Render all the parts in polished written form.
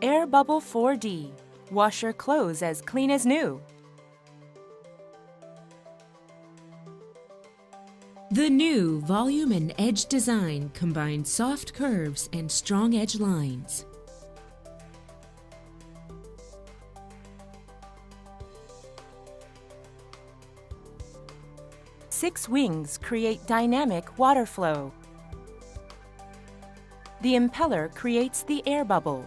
Air Bubble 4D. Wash your clothes as clean as new. The new volume and edge design combines soft curves and strong edge lines. Six wings create dynamic water flow. The impeller creates the air bubble.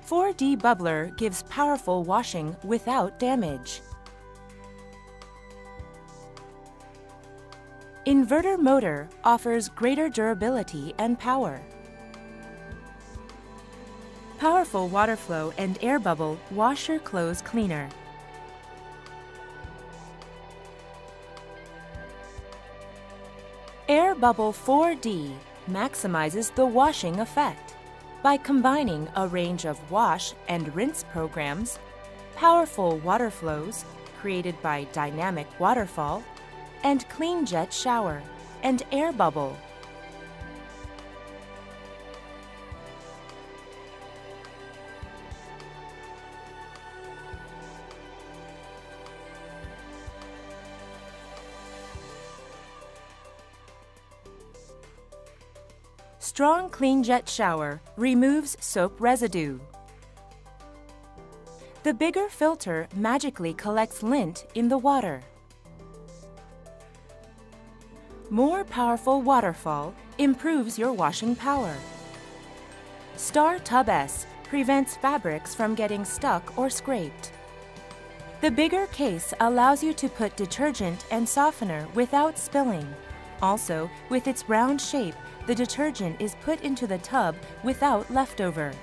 4D bubbler gives powerful washing without damage. Inverter motor offers greater durability and power. Powerful water flow and air bubble wash your clothes cleaner. Air Bubble 4D maximizes the washing effect by combining a range of wash and rinse programs, powerful water flows created by dynamic waterfall, and clean jet shower and air bubble. Strong Clean Jet Shower removes soap residue. The bigger filter magically collects lint in the water. More powerful waterfall improves your washing power. Star Tub S prevents fabrics from getting stuck or scraped. The bigger case allows you to put detergent and softener without spilling. Also, with its round shape, the detergent is put into the tub without leftover.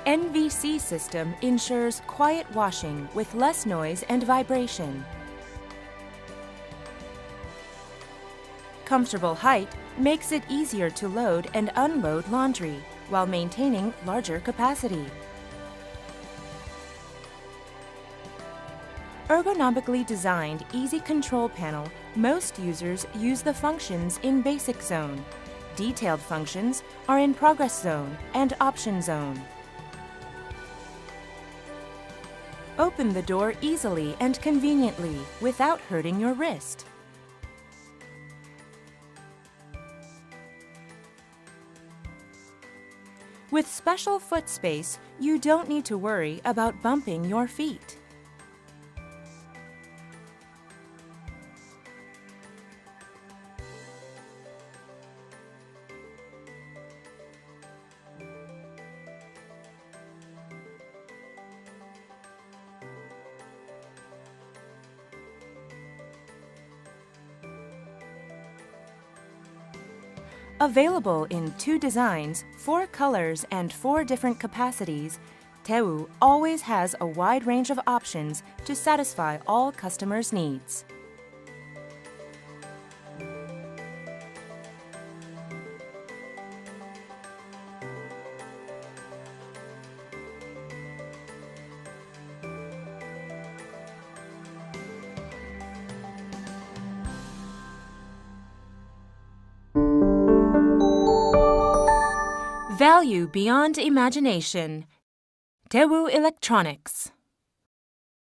NVC system ensures quiet washing with less noise and vibration. Comfortable height makes it easier to load and unload laundry while maintaining larger capacity. Ergonomically designed easy control panel, most users use the functions in Basic Zone. Detailed functions are in Progress Zone and Option Zone. Open the door easily and conveniently without hurting your wrist. With special foot space, you don't need to worry about bumping your feet. Available in 2 designs, 4 colors, and 4 different capacities, Dayu always has a wide range of options to satisfy all customers' needs. Value beyond imagination. Dayu Electronics.